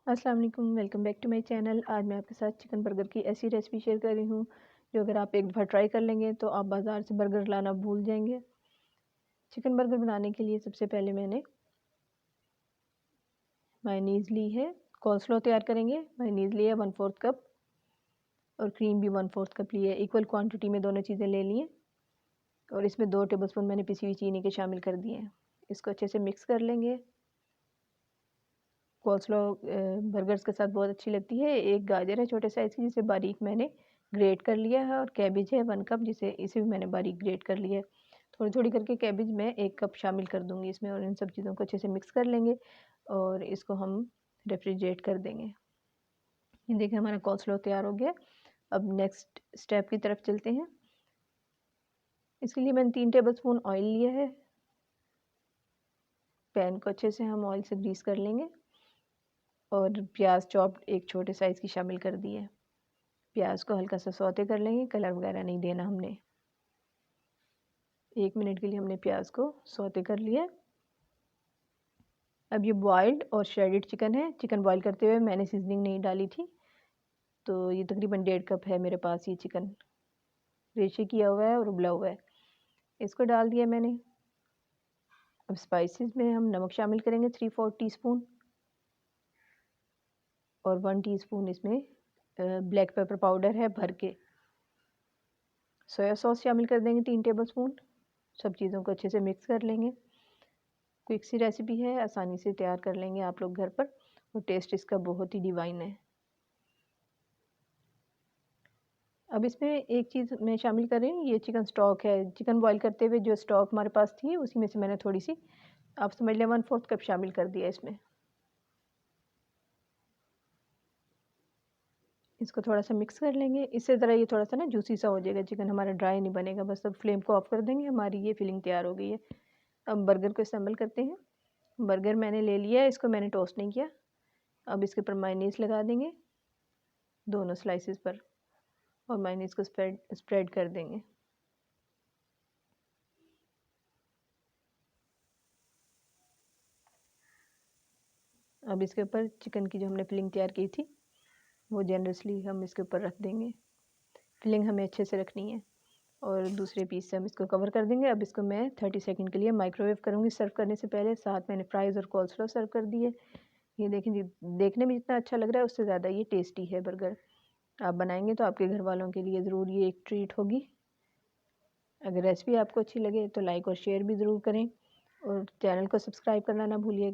अस्सलाम वालेकुम, welcome back to my channel. आज मैं आपके साथ चिकन बर्गर की ऐसी रेसिपी शेयर कर रही हूँ जो अगर आप एक दफ़ा ट्राई कर लेंगे तो आप बाज़ार से बर्गर लाना भूल जाएंगे। चिकन बर्गर बनाने के लिए सबसे पहले मैंने मायोनीज़ ली है। कोल्स्लो तैयार करेंगे। मायोनीज़ लिया 1/4 कप और क्रीम भी 1/4 कप ली है। इक्वल क्वांटिटी में दोनों चीज़ें ले ली हैं और इसमें 2 टेबलस्पून मैंने पिसी हुई चीनी के शामिल कर दिए हैं। इसको अच्छे से मिक्स कर लेंगे। कोल्स्लो बर्गर्स के साथ बहुत अच्छी लगती है। एक गाजर है छोटे साइज़ की, जिसे बारीक मैंने ग्रेट कर लिया है, और कैबेज है 1 कप, इसे भी मैंने बारीक ग्रेट कर लिया है। थोड़ी-थोड़ी करके कैबेज मैं 1 कप शामिल कर दूँगी इसमें, और इन सब चीज़ों को अच्छे से मिक्स कर लेंगे और इसको हम रेफ्रिजरेट कर देंगे। ये देखिए हमारा कोल्स्लो तैयार हो गया। अब नेक्स्ट स्टेप की तरफ चलते हैं। इसके लिए मैंने 3 टेबलस्पून ऑयल लिया है। पैन को अच्छे से हम ऑयल से ग्रीस कर लेंगे और प्याज चॉप्ड एक छोटे साइज़ की शामिल कर दी है। प्याज को हल्का सा सौते कर लेंगे, कलर वगैरह नहीं देना हमने। 1 मिनट के लिए हमने प्याज को सौते कर लिया। अब ये बॉइल्ड और श्रेडेड चिकन है। चिकन बॉईल करते हुए मैंने सीजनिंग नहीं डाली थी, तो ये तकरीबन 1.5 कप है मेरे पास। ये चिकन रेशे किया हुआ है और उबला हुआ है। इसको डाल दिया मैंने। अब स्पाइसेस में हम नमक शामिल करेंगे 3/4 टीस्पून, और 1 टीस्पून इसमें ब्लैक पेपर पाउडर है भर के। सोया सॉस शामिल कर देंगे 3 टेबलस्पून। सब चीज़ों को अच्छे से मिक्स कर लेंगे। क्विक सी रेसिपी है, आसानी से तैयार कर लेंगे आप लोग घर पर, और टेस्ट इसका बहुत ही डिवाइन है। अब इसमें एक चीज़ मैं शामिल कर रही हूँ, ये चिकन स्टॉक है। चिकन बॉईल करते हुए जो स्टॉक हमारे पास थी, उसी में से मैंने थोड़ी सी, आप समझ लें 1/4 कप शामिल कर दिया इसमें। इसको थोड़ा सा मिक्स कर लेंगे। इससे ज़रा ये थोड़ा सा ना जूसी सा हो जाएगा चिकन, हमारा ड्राई नहीं बनेगा। बस अब फ्लेम को ऑफ कर देंगे, हमारी ये फिलिंग तैयार हो गई है। अब बर्गर को असेंबल करते हैं। बर्गर मैंने ले लिया है, इसको मैंने टोस्ट नहीं किया। अब इसके ऊपर मायोनीज़ लगा देंगे दोनों स्लाइसेस पर, और मायोनीज़ को स्प्रेड कर देंगे। अब इसके ऊपर चिकन की जो हमने फिलिंग तैयार की थी, वो जनरसली हम इसके ऊपर रख देंगे। फिलिंग हमें अच्छे से रखनी है, और दूसरे पीस से हम इसको कवर कर देंगे। अब इसको मैं 30 सेकंड के लिए माइक्रोवेव करूँगी सर्व करने से पहले। साथ मैंने फ्राइज़ और कोल्स्लो सर्व कर दिए। ये देखें जी, देखने में जितना अच्छा लग रहा है उससे ज़्यादा ये टेस्टी है बर्गर। आप बनाएंगे तो आपके घर वालों के लिए ज़रूर ये एक ट्रीट होगी। अगर रेसिपी आपको अच्छी लगे तो लाइक और शेयर भी ज़रूर करें, और चैनल को सब्सक्राइब करना ना भूलिएगा।